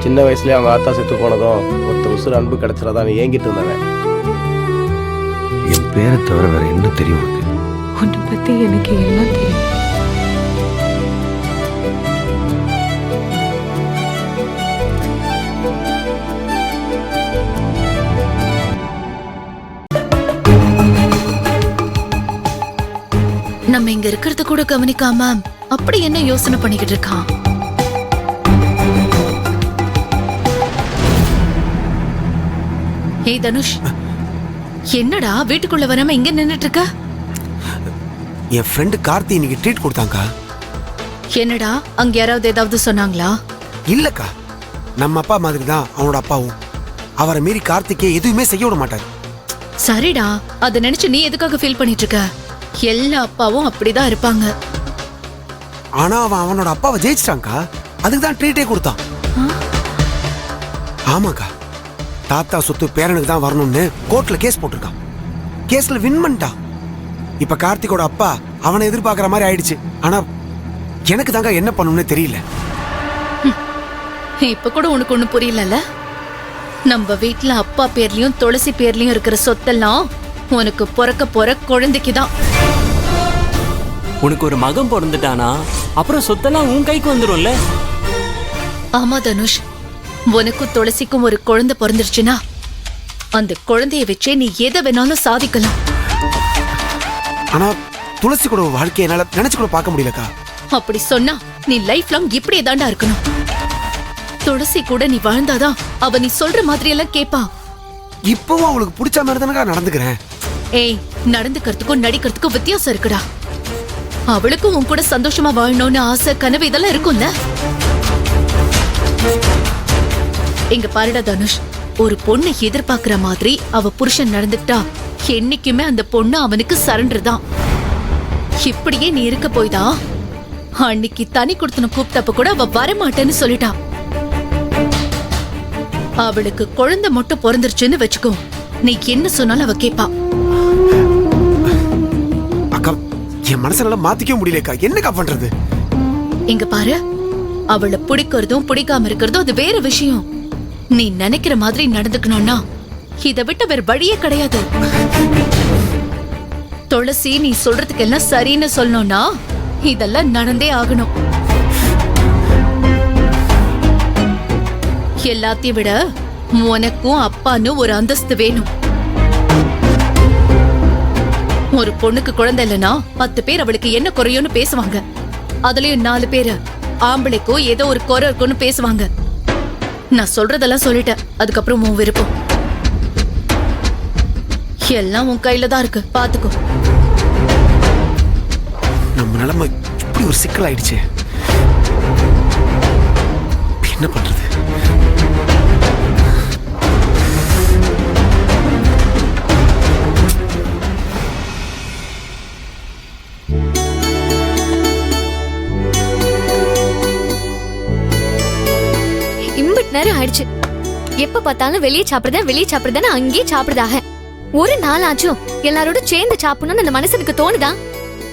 சின்ன வயசுலேயே அவங்க ஆத்தா செத்து போனதும் ஒருத்தர் உசுறு அன்பு கிடைச்சிடாதான் ஏங்கிட்டு இருந்தவன். என் பேரை தவிர வேற என்ன தெரியும் உனக்கு? உன்னை பத்தி எனக்கு எல்லாம் தெரியும். நம்ம இங்க இருக்கிறது கூட கவனிக்காம அப்படி என்ன யோசனை பண்ணிக்கிட்டு இருக்கான்? ஏய் தனுஷ், என்னடா வீட்டுக்குள்ள வராம இங்க நின்னுட்டு இருக்க? என் ஃப்ரெண்டு கார்த்தி இன்னைக்கு ட்ரீட் கொடுத்தாங்கக்கா. என்னடா அங்க யாராவது ஏதாவது சொன்னாங்களா? இல்லக்கா, நம்ம அப்பா மாதிரி தான் அவனோட அப்பாவும். அவரை மீறி கார்த்திகே எதுவுமே செய்ய விட மாட்டாரு. சரிடா, அத நினைச்சு நீ எதுக்காக ஃபீல் பண்ணிட்டு இருக்க? எல்லா அப்பாவும் அப்படிதான் இருப்பாங்க. ஆனா அவன் அவனோட அப்பாவை ஜெயிச்சிட்டாங்கக்கா. அதுக்கு தான் ட்ரீட்டே கொடுத்தான். ஆமாக்கா, தாத்தா சொத்து பேரனுக்கு தான் வரணும்னு கோர்ட்ல கேஸ் போட்டிருக்கான். கேஸ்ல வின் பண்ணிட்டான். இப்ப கார்த்திகோட அப்பா அவனை எதிர்பார்க்கிற மாதிரி ஆயிடுச்சு. ஆனா எனக்கு தாங்க என்ன பண்ணணும்னு தெரியல. இப்ப கூட உனக்கு ஒண்ணு புரியலல்ல? நம்ம வீட்டுல அப்பா பேர்லயும் துளசி பேர்லயும் இருக்கிற சொத்தெல்லாம் உனக்கு பிறக்க போற குழந்தைக்குதான். உனக்கு ஒரு மகன் பிறந்துட்டானா அப்புறம் சொத்தெல்லாம் உன் கைக்கு வந்துரும்ல? ஆமா தனுஷ், உனக்கும் துளசிக்கும் ஒரு குழந்தை பிறந்துருச்சுன்னா அந்த குழந்தைய வச்சே நீ எதை வேணாலும் சாதிக்கலாம். ஆனா துளசி கூட வாழ்க்கையை என்னால நினைச்சு கூட பார்க்க முடியலக்கா. அப்படி சொன்னா நீ லைஃப் லாங் இப்படியே தாண்டா இருக்கணும். துளசி கூட நீ வாழ்ந்தாதான் அவ நீ சொல்ற மாதிரி எல்லாம் கேப்பா. இப்பவும் அவளுக்கு பிடிச்ச மாதிரி தானக்கா நடந்துக்கிறேன். ஏய், நடந்துக்கிறதுக்கும் நடிக்கிறதுக்கும் வித்தியாசம் இருக்குடா. அவளுக்கும் உன் கூட சந்தோஷமா வாழணும்னு ஆசை, கனவு இதெல்லாம் இருக்கும்ல. இங்க பாருடா தனுஷ், ஒரு பொண்ணு எதிர்பார்க்கிற மாதிரி அவ புருஷன் நடந்துட்டா என்னைக்குமே அந்த பொண்ணு அவனுக்கு சரண்டர் தான். இப்படியே நீ இருக்க போய்தான் அன்னைக்கு தனி கொடுத்தன கூப்பிட்டப்ப கூட அவ வரமாட்டேன்னு சொல்லிட்டா. அவளுக்கு குழந்தை மட்டும் பிறந்துருச்சுன்னு வச்சுக்கோ, நீ என்ன சொன்னாலும் அவ கேப்பா. அக்கா, என் மனசுல மாத்திக்க முடியலக்கா. என்னக்கா பண்றது? இங்க பாரு, அவளை பிடிக்கிறதும் பிடிக்காம இருக்கிறதும் அது வேற விஷயம். நீ நினைக்கிற மாதிரி நடந்துக்கணும்னா இதை விட்டு வேற வழியே கிடையாது. துளசி நீ சொல்றதுக்கு எல்லாம் சரின்னு சொல்லணும்னா இதெல்லாம் நடந்தே ஆகணும். எல்லாத்தையும் விட உனக்கும் அப்பான்னு ஒரு அந்தஸ்து வேணும். ஒரு பொண்ணுக்கு குழந்தை இல்லைன்னா 10 பேர் அவளுக்கு என்ன குறையும்னு பேசுவாங்க. அதுலயும் 4 பேரு ஆம்பளைக்கும் ஏதோ ஒரு குறை இருக்கும்னு பேசுவாங்க. நான் சொல்றதெல்லாம் சொல்லிட்டேன், அதுக்கப்புறம் உன் விருப்பம். எல்லாம் உன் கையில தான் இருக்கு, பாத்துக்கோ. நம்ம நிலைமை இப்படி ஒரு சிக்கல் ஆயிடுச்சு. என்ன பண்றது? நேரம் ஆயிடுச்சு. எப்ப பார்த்தாலும் வெளியே சாப்பிடுறதா அங்கேயே சாப்பிடுதாக. ஒரு நாள் ஆச்சும் எல்லாரோட சேர்ந்து சாப்பிடணும்னு அந்த மனசுக்கு தோணுதா?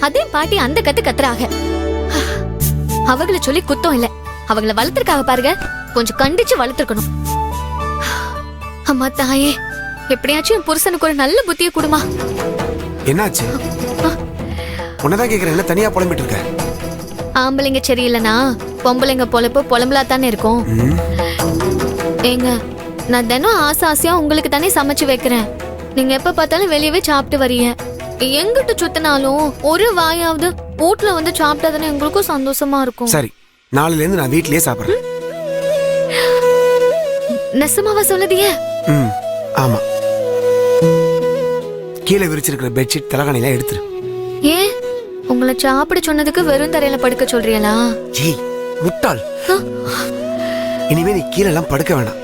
அதே பாட்டி அந்த கத்துறாக. அவங்கள சொல்லி குத்தம் இல்ல, அவங்கள வளர்த்திருக்காக பாருங்க. கொஞ்சம் கண்டிச்சு வளர்த்திருக்கணும். அம்மா தாயே, எப்படியாச்சும் என் புருஷனுக்கு ஒரு நல்ல புத்திய கொடுமா. என்னாச்சு? உன்னதான் கேக்குறேன், என்ன தனியா புலம்பிட்டு இருக்க? ஆம்பளைங்க சரியில்லைனா பொம்பளைங்க பொழப்பு புலம்பலா தானே இருக்கும். ஏங்க, நான் தினம் ஆசையா உங்களுக்கு தானே சமைச்சு வைக்கிறேன். நீங்க எப்ப பார்த்தாலும் வெளியவே சாப்பிட்டு வரீங்க. எங்கிட்ட சுத்தினாலும் ஒரு வாயாவது வீட்டுல வந்து சாப்பிட்டா தானே எங்களுக்கும் சந்தோஷமா இருக்கும். சரி, நாளைல இருந்து நான் வீட்லயே சாப்பிடுறேன். நெசமாவா சொல்லுதீங்க? ஆமா. கீழே விரிச்சிருக்கிற பெட்ஷீட் தலகாணிலாம் எடுத்துரு. ஏன் உங்களை சாப்பிட சொன்னதுக்கு வெறும் தரையில படுக்க சொல்றீங்களா? ஜி முட்டாள், இனிமே நீ கீழே எல்லாம் படுக்க வேண்டாம்.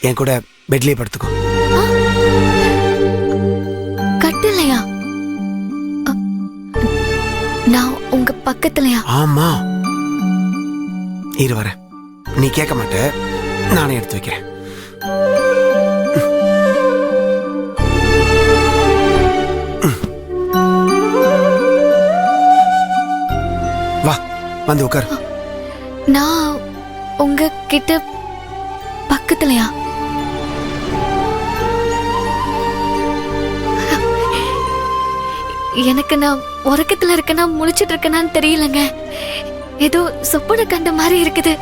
என் கூட பெட்லயே படுத்துக்கோ. கட்டலையா? நான் உங்க பக்கத்துலயா? ஆமா, இரு வரேன். நீ கேட்க மாட்ட, நானே எடுத்து வைக்கிறேன். வா, வந்து உட்கார். நான் உங்க கிட்ட பக்கத்துலயா? எனக்கு நான் உறக்கத்துல இருக்கேனா முழிச்சிட்டு இருக்கேனான்னு தெரியலங்க. ஏதோ சொப்பன கண்ட மாதிரி இருக்குது.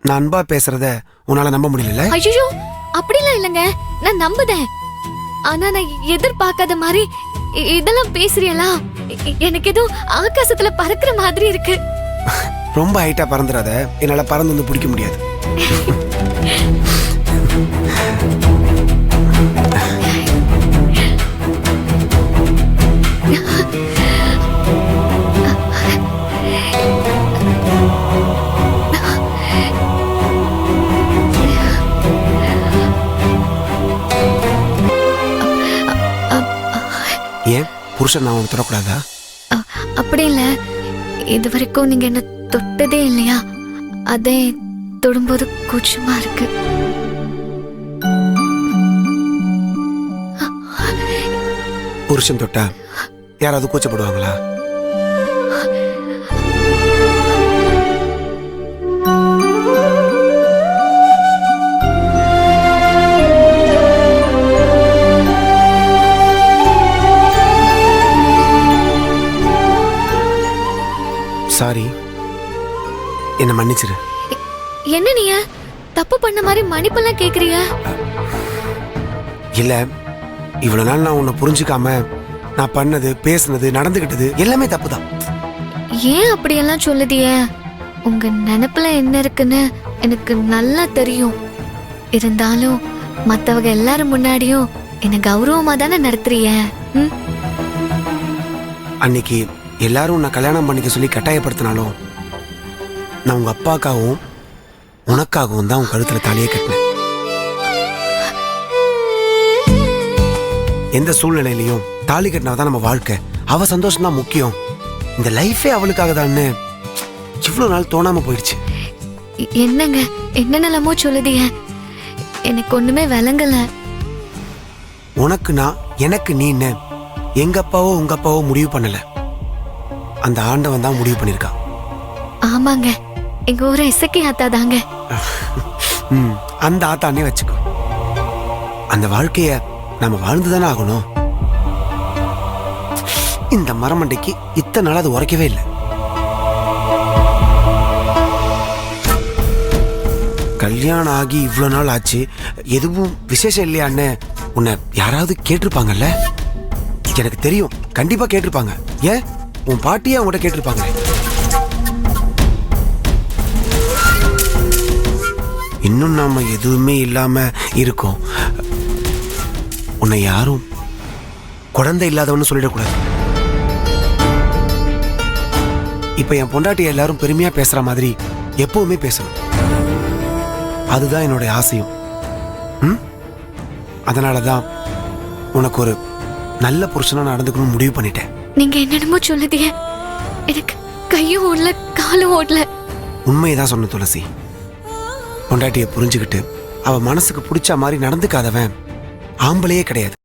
நான் அன்பா பேசுறத உன்னால நம்ப முடியல. ஐயோ, அப்படிலாம் இல்லைங்க, நான் நம்புதேன். ஆனா நான் எதிர்பார்க்காத மாதிரி இதெல்லாம் பேசுறியலா? எனக்கு ஏதோ ஆகாசத்துல பறக்கிற மாதிரி இருக்கு. ரொம்ப ஹைட்டா பறந்துடாத, என்னால பறந்து வந்து பிடிக்க முடியாது. ஏன் புருஷன் நான் உனக்கு தொடக்கூடாதா? அப்படி இல்ல, இது வரைக்கும் நீங்க என்ன தொட்டதே இல்லையா, அதே தொடும்போது கூச்சமா இருக்கு. புருஷன் தொட்டா யாராவது கூச்சப்படுவாங்களா? சாரி, என்ன மன்னிச்சிரு. என்ன நீங்க தப்பு பண்ண மாதிரி மன்னிப்பெல்லாம் கேக்குறீங்க? இல்ல, இவ்வளவு நாள் நான் உன்னை புரிஞ்சுக்காம நான் பண்ணது, பேசுனது, நடந்துகிட்டது எல்லாமே தப்புதான். ஏன் அப்படியெல்லாம் சொல்லுதிய? உங்க நினைப்புல என்ன இருக்குன்னு எனக்கு நல்லா தெரியும். இருந்தாலும் மத்தவங்க எல்லாரும் முன்னாடியும் என்ன கௌரவமா தானே நடத்துறீங்க. அன்னைக்கு எல்லாரும் உன்னை கல்யாணம் பண்ணிக்க சொல்லி கட்டாயப்படுத்தினாலும் நான் உங்க அப்பாக்காகவும் உனக்காகவும் தான் உன் கழுத்துல தாலியே கட்டினேன். எந்த சூழ்நிலையிலையும் தாலி கட்டினாதான் நம்ம வாழ்க்கை, அவ சந்தோஷம் தான் முக்கியம். இந்த லைஃபே அவளுக்காக தான்னு இவ்வளவு நாள் தோணாம போயிடுச்சு. என்னங்க என்னென்னலாமோ சொல்லுதிய, எனக்கு ஒண்ணுமே விளங்கல. உனக்கு நான், எனக்கு நீன்னு எங்க அப்பாவோ உங்க அப்பாவோ முடிவு பண்ணல, அந்த ஆண்டவன் தான் முடிவு பண்ணிருக்கான். ஆமாங்க, எங்க ஊரை இசக்கி ஆத்தா தாங்க. அந்த ஆத்தானே வச்சுக்கோ. அந்த வாழ்க்கைய நம்ம வாழ்ந்துதானே ஆகணும். இந்த மரமண்டைக்கு இத்தனை நாள் அது உரைக்கவே இல்லை. கல்யாணம் ஆகி இவ்வளவு நாள் ஆச்சு, எதுவும் விசேஷம் இல்லையான்னு உன்னை யாராவது கேட்டிருப்பாங்கல்ல? எனக்கு தெரியும், கண்டிப்பா கேட்டிருப்பாங்க. ஏன் உன் பாட்டியே அவங்ககிட்ட கேட்டிருப்பாங்க. இன்னும் நாம எதுவுமே இல்லாம இருக்கோம். உன்னை யாரும் குழந்தை இல்லாதவன்னு சொல்லிடக்கூடாது. இப்ப என் பொண்டாட்டி எல்லாரும் பெருமையா பேசுற மாதிரி எப்பவுமே பேசணும். அதுதான் என்னுடைய ஆசையும். அதனாலதான் உனக்கு ஒரு நல்ல புருஷனா நடந்துக்கணும் முடிவு பண்ணிட்டேன். நீங்க என்னென்னமோ சொல்லுதிய, எனக்கு கையும் ஓடல காலும் ஓடல. உண்மையதான் சொன்ன துளசி. பொண்டாட்டியை புரிஞ்சுக்கிட்டு அவ மனசுக்கு பிடிச்ச மாதிரி நடந்துக்காதவன் ஆம்பளையே கிடையாது.